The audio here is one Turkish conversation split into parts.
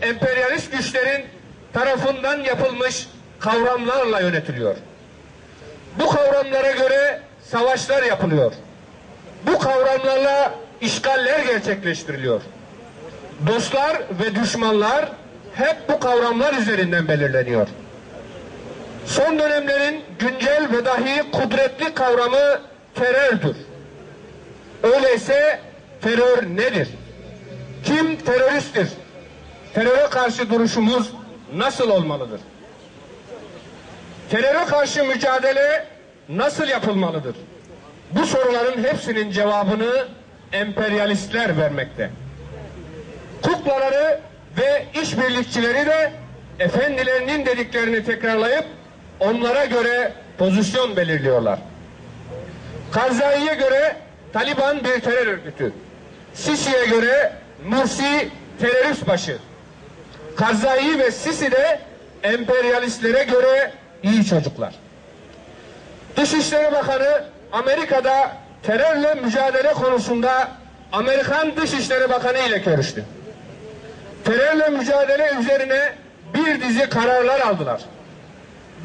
emperyalist güçlerin tarafından yapılmış kavramlarla yönetiliyor. Bu kavramlara göre savaşlar yapılıyor. Bu kavramlarla işgaller gerçekleştiriliyor. Dostlar ve düşmanlar hep bu kavramlar üzerinden belirleniyor. Son dönemlerin güncel ve dahi kudretli kavramı terördür. Öyleyse terör nedir? Kim teröristtir? Teröre karşı duruşumuz nasıl olmalıdır? Teröre karşı mücadele nasıl yapılmalıdır? Bu soruların hepsinin cevabını emperyalistler vermekte. Kuklaları ve işbirlikçileri de efendilerinin dediklerini tekrarlayıp onlara göre pozisyon belirliyorlar. Karzai'ye göre Taliban bir terör örgütü. Sisi'ye göre Mursi terörist başı. Karzai ve Sisi de emperyalistlere göre iyi çocuklar. Dışişleri Bakanı Amerika'da terörle mücadele konusunda Amerikan Dışişleri Bakanı ile görüştü. Terörle mücadele üzerine bir dizi kararlar aldılar.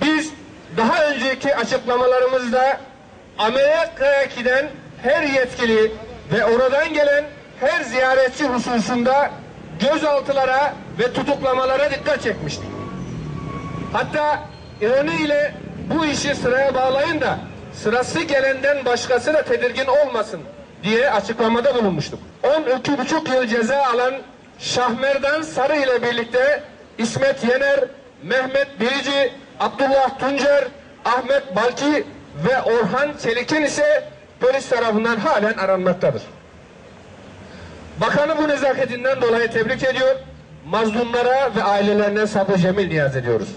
Biz daha önceki açıklamalarımızda Amerika'ya giden her yetkili ve oradan gelen her ziyaretçi hususunda gözaltılara ve tutuklamalara dikkat çekmiştik. Hatta İran'ı ile bu işi sıraya bağlayın da sırası gelenden başkası da tedirgin olmasın diye açıklamada bulunmuştuk. 12,5 yıl ceza alan Şahmerdan Sarı ile birlikte İsmet Yener, Mehmet Bilici, Abdullah Tuncer, Ahmet Balki ve Orhan Çelik'in ise polis tarafından halen aranmaktadır. Bakanı bu nezaketinden dolayı tebrik ediyor. Mazlumlara ve ailelerine sabır cemil niyaz ediyoruz.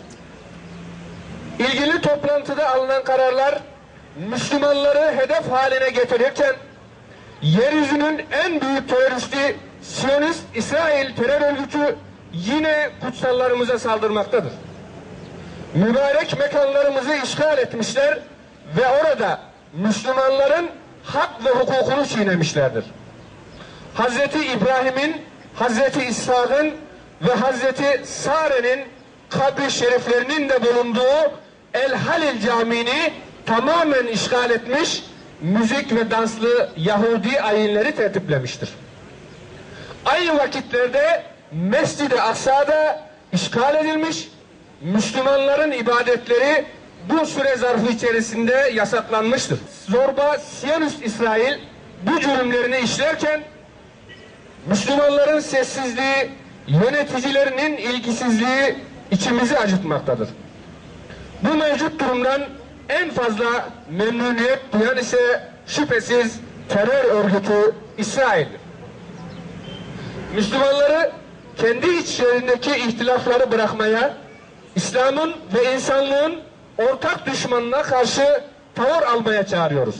İlgili toplantıda alınan kararlar Müslümanları hedef haline getirirken yeryüzünün en büyük teröristi Siyonist İsrail terör örgütü yine kutsallarımıza saldırmaktadır. Mübarek mekanlarımızı işgal etmişler ve orada Müslümanların hak ve hukukunu çiğnemişlerdir. Hazreti İbrahim'in, Hazreti İshak'ın ve Hazreti Sare'nin kabri şeriflerinin de bulunduğu El Halil Camii'ni tamamen işgal etmiş, müzik ve danslı Yahudi ayinleri tertiplemiştir. Aynı vakitlerde Mescid-i Aksa'da işgal edilmiş, Müslümanların ibadetleri bu süre zarfı içerisinde yasaklanmıştır. Zorba Siyonist İsrail bu cürümlerini işlerken Müslümanların sessizliği, yöneticilerinin ilgisizliği içimizi acıtmaktadır. Bu mevcut durumdan en fazla memnuniyet duyan ise şüphesiz terör örgütü İsrail'dir. Müslümanları kendi içlerindeki ihtilafları bırakmaya, İslam'ın ve insanlığın ortak düşmanına karşı tavır almaya çağırıyoruz.